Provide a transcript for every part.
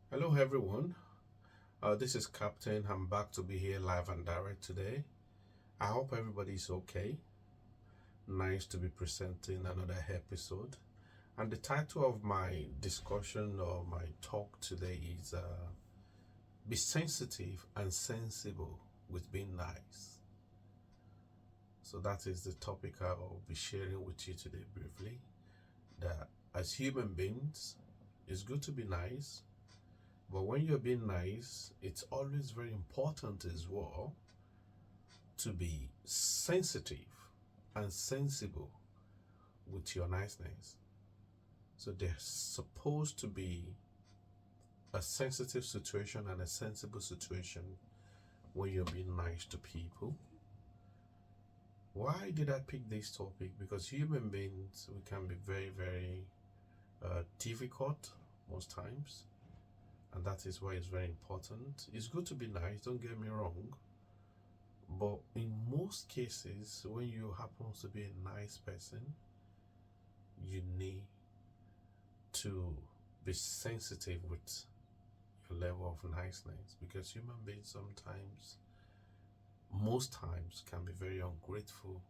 Hello, everyone. This is Captain. I'm back to be here live and direct today. I hope everybody's okay. Nice to be presenting another episode. And the title of my discussion or my talk today is Be Sensitive and Sensible with Being Nice. So, that is the topic I'll be sharing with you today briefly. That as human beings, it's good to be nice. But when you're being nice, it's always very important as well to be sensitive and sensible with your niceness. So there's supposed to be a sensitive situation and a sensible situation when you're being nice to people. Why did I pick this topic? Because human beings, we can be very, very difficult most times. And that is why it's very important. It's good to be nice, don't get me wrong. But in most cases, when you happen to be a nice person, you need to be sensitive with your level of niceness because human beings sometimes, most times, can be very ungrateful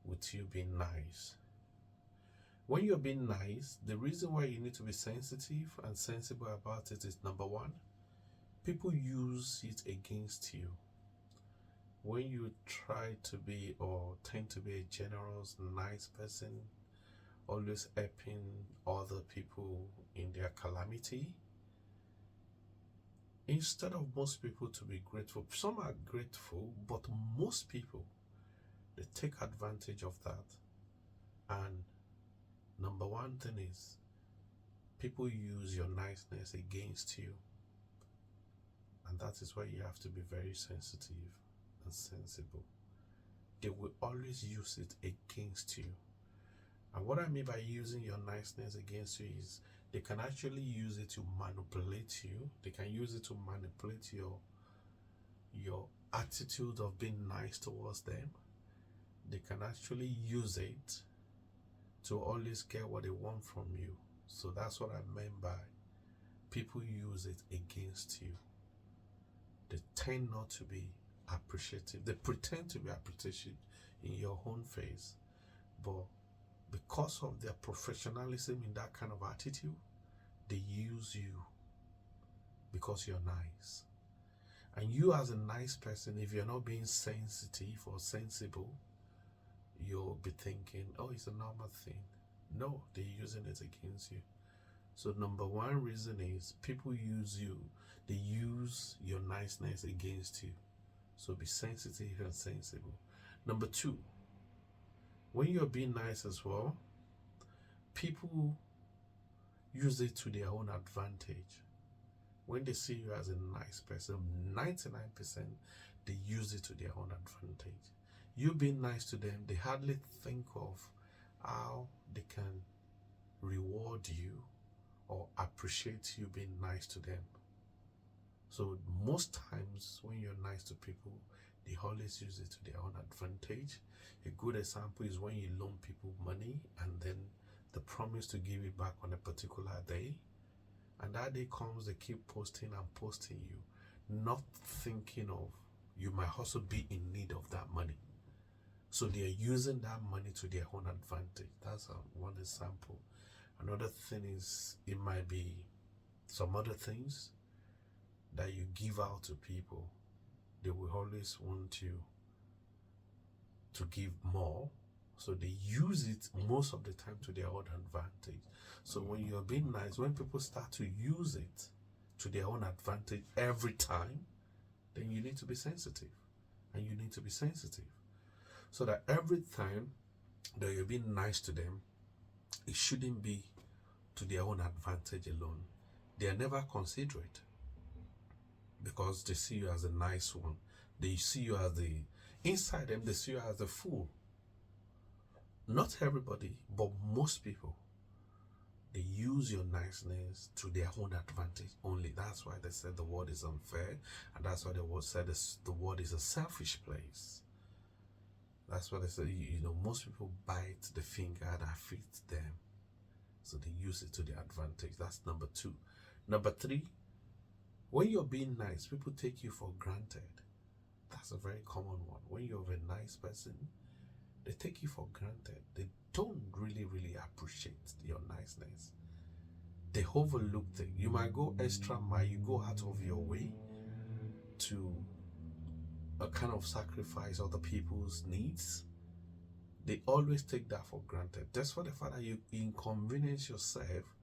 with you being nice. When you're being nice, the reason why you need to be sensitive and sensible about it is number one, people use it against you. When you try to be or tend to be a generous, nice person, always helping other people in their calamity, instead of most people to be grateful, some are grateful, but most people, they take advantage of that. And number one thing is, people use your niceness against you. And that is why you have to be very sensitive and sensible. They will always use it against you. And what I mean by using your niceness against you is they can actually use it to manipulate you. They can use it to manipulate your attitude of being nice towards them. They can actually use it to always get what they want from you. So that's what I meant by people use it against you. They tend not to be appreciative. They pretend to be appreciative in your own face, but because of their professionalism in that kind of attitude, they use you because you're nice. And you as a nice person, if you're not being sensitive or sensible, you'll be thinking, oh, it's a normal thing. No, they're using it against you. So number one reason is people use you. They use your niceness against you. So be sensitive and sensible. Number two, when you're being nice as well, people use it to their own advantage. When they see you as a nice person, 99% they use it to their own advantage. You being nice to them, they hardly think of how they can reward you or appreciate you being nice to them. So most times when you're nice to people, they always use it to their own advantage. A good example is when you loan people money and then they promise to give it back on a particular day. And that day comes, they keep posting and posting you, not thinking of you might also be in need of that money. So they are using that money to their own advantage. That's one example. Another thing is, it might be some other things that you give out to people. They will always want you to give more. So they use it most of the time to their own advantage. So when you're being nice, when people start to use it to their own advantage every time, then you need to be sensitive. And you need to be sensitive. So that every time that you're being nice to them, it shouldn't be to their own advantage alone. They are never considerate because they see you as a nice one. They see you as inside them, they see you as a fool. Not everybody, but most people, they use your niceness to their own advantage only. That's why they said the world is unfair, and that's why the world said the world is a selfish place. That's why they say, most people bite the finger that fits them. So they use it to their advantage. That's number two. Number three, When you're being nice, people take you for granted. That's a very common one. When you're a nice person, they take you for granted. They don't really appreciate your niceness. They overlook it. You might go extra mile, you go out of your way to a kind of sacrifice other people's needs. They always take that for granted. That's for the fact that you inconvenience yourself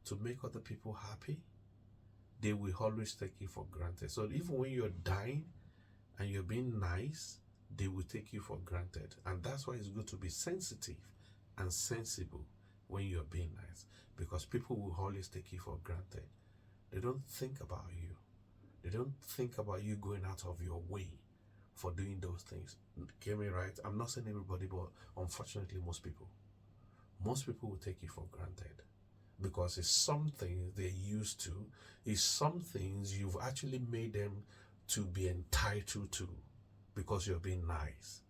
to make other people happy. They will always take you for granted. So even when you're dying and you're being nice, they will take you for granted. And that's why it's good to be sensitive and sensible when you're being nice, because people will always take you for granted. They don't think about you. They don't think about you going out of your way for doing those things. Get me right? I'm not saying everybody, but unfortunately most people will take you for granted, because it's something they're used to. It's some things you've actually made them to be entitled to because you're being nice.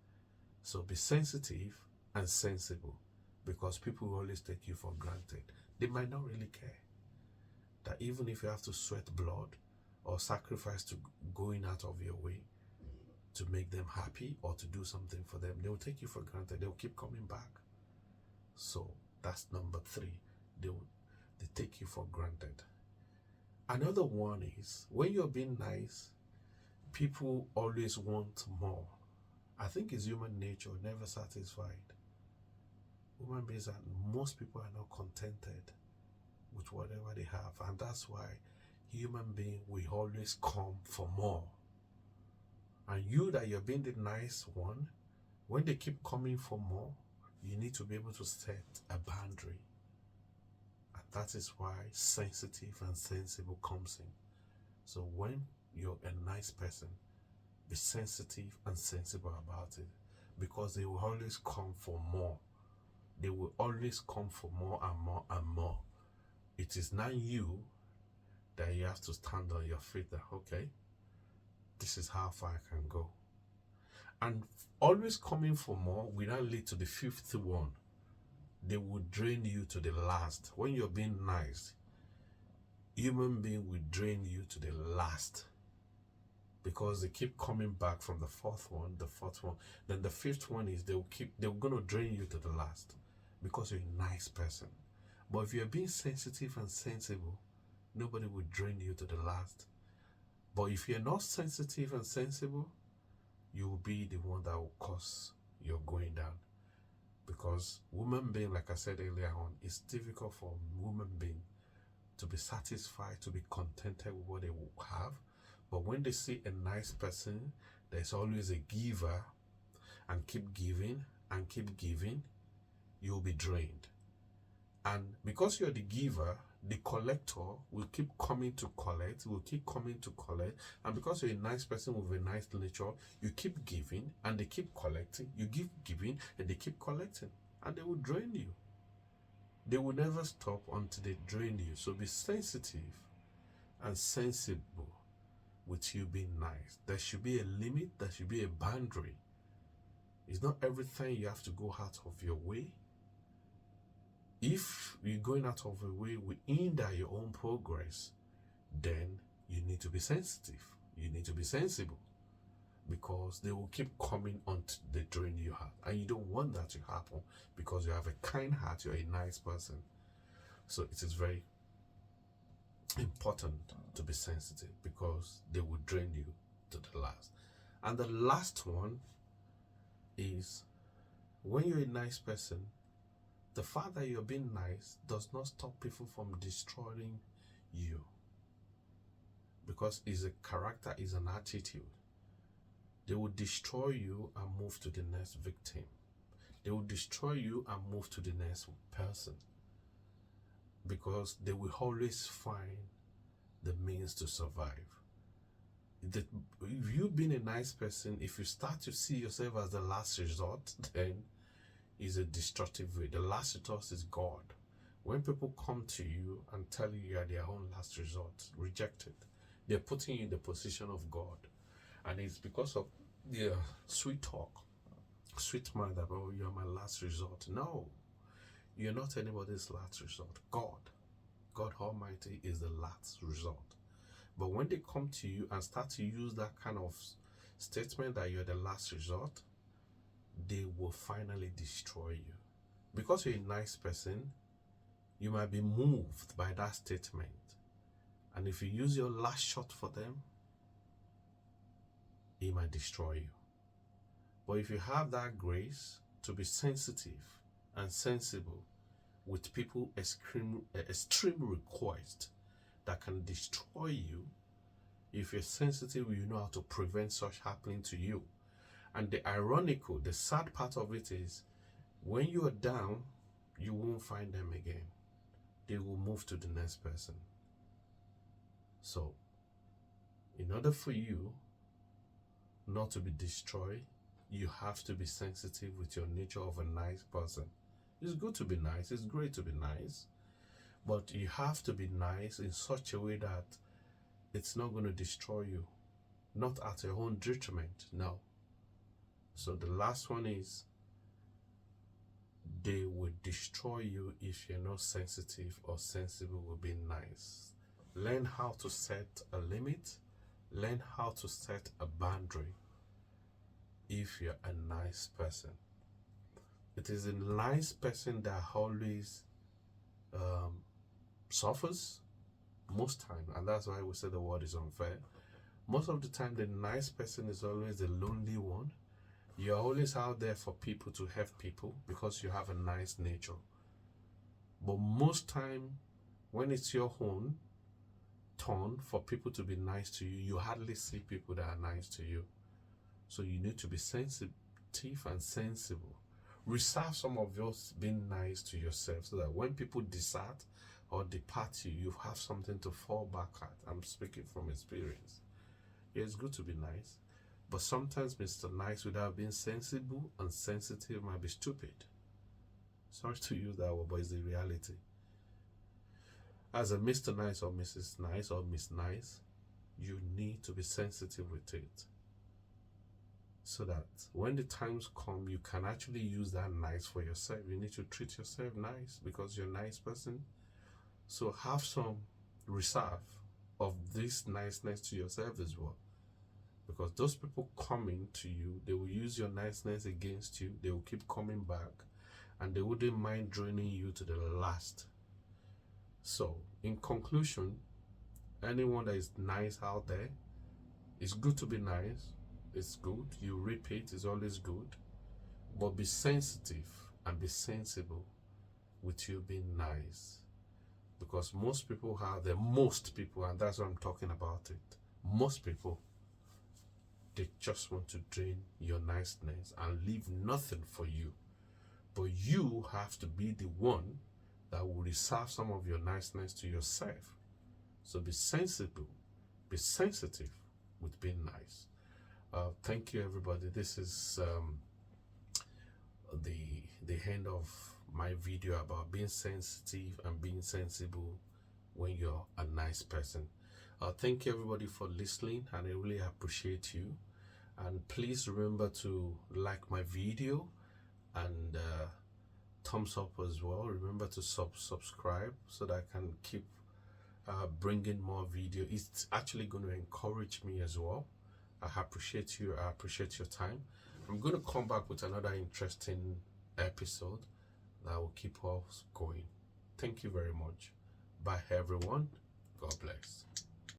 So be sensitive and sensible, because people will always take you for granted. They might not really care that even if you have to sweat blood or sacrifice to going out of your way to make them happy or to do something for them, they'll take you for granted. They'll keep coming back. So that's number 3. They take you for granted. Another one is when you're being nice, people always want more. I think it's human nature, never satisfied. Human beings are, most people are not contented with whatever they have, and that's why human being will always come for more. And you that you're being the nice one, when they keep coming for more, you need to be able to set a boundary. And that is why sensitive and sensible comes in. So when you're a nice person, be sensitive and sensible about it, because they will always come for more. They will always come for more and more and more. It is not you that you have to stand on your feet that, okay, this is how far I can go. And always coming for more will not lead to the 5th one. They will drain you to the last. When you're being nice, human being will drain you to the last, because they keep coming back from the 4th one, the 4th one. Then the 5th one is they're going to drain you to the last, because you're a nice person. But if you're being sensitive and sensible, nobody will drain you to the last. But if you're not sensitive and sensible, you will be the one that will cause your going down. Because woman being, like I said earlier on, it's difficult for woman being to be satisfied, to be contented with what they will have. But when they see a nice person, there's always a giver, and keep giving and keep giving, you'll be drained. And because you're the giver, the collector will keep coming to collect, will keep coming to collect. And because you're a nice person with a nice nature, you keep giving and they keep collecting. You keep giving and they keep collecting. And they will drain you. They will never stop until they drain you. So be sensitive and sensible with you being nice. There should be a limit, there should be a boundary. It's not everything you have to go out of your way. If you're going out of your way will hinder your own progress, then you need to be sensitive. You need to be sensible, because they will keep coming until they drain you out. And you don't want that to happen, because you have a kind heart, you're a nice person. So it is very important to be sensitive, because they will drain you to the last. And the last one is when you're a nice person, the fact that you're being nice does not stop people from destroying you, because it's a character, it's an attitude. They will destroy you and move to the next victim. They will destroy you and move to the next person, because they will always find the means to survive. If you've been a nice person, if you start to see yourself as the last resort, then is a destructive way. The last resort is God. When people come to you and tell you you are their own last resort, reject it. They're putting you in the position of God. And it's because of their sweet talk, sweet mind that, oh, you're my last resort. No, you're not anybody's last resort. God Almighty is the last resort. But when they come to you and start to use that kind of statement that you're the last resort, they will finally destroy you. Because you're a nice person, you might be moved by that statement. And if you use your last shot for them, it might destroy you. But if you have that grace to be sensitive and sensible with people extreme request that can destroy you, if you're sensitive, you know how to prevent such happening to you. And the sad part of it is, when you are down, you won't find them again. They will move to the next person. So, in order for you not to be destroyed, you have to be sensitive with your nature of a nice person. It's good to be nice. It's great to be nice. But you have to be nice in such a way that it's not going to destroy you. Not at your own detriment. No. So the last one is, they will destroy you if you're not sensitive or sensible with being nice. Learn how to set a limit. Learn how to set a boundary if you're a nice person. It is a nice person that always suffers most time, and that's why we say the world is unfair. Most of the time, the nice person is always the lonely one. You're always out there for people, to help people, because you have a nice nature. But most time, when it's your own turn for people to be nice to you, you hardly see people that are nice to you. So you need to be sensitive and sensible. Reserve some of yours being nice to yourself, so that when people desert or depart you, you have something to fall back at. I'm speaking from experience. Yeah, it's good to be nice, but sometimes Mr. Nice without being sensible and sensitive might be stupid. Sorry to use that word, but it's the reality. As a Mr. Nice or Mrs. Nice or Miss Nice, you need to be sensitive with it, so that when the times come, you can actually use that nice for yourself. You need to treat yourself nice because you're a nice person. So have some reserve of this niceness to yourself as well. Because those people coming to you, they will use your niceness against you. They will keep coming back, and they wouldn't mind draining you to the last. So, in conclusion, anyone that is nice out there, it's good to be nice. It's good. You repeat, it's always good. But be sensitive and be sensible with you being nice. Because most people, and that's what I'm talking about it. Most people, they just want to drain your niceness and leave nothing for you. But you have to be the one that will reserve some of your niceness to yourself. So be sensible, be sensitive with being nice. Thank you, everybody. This is the end of my video about being sensitive and being sensible when you're a nice person. Thank you, everybody, for listening, and I really appreciate you. And please remember to like my video and thumbs up as well. Remember to subscribe so that I can keep bringing more video. It's actually going to encourage me as well. I appreciate you. I appreciate your time. I'm going to come back with another interesting episode that will keep us going. Thank you very much. Bye, everyone. God bless.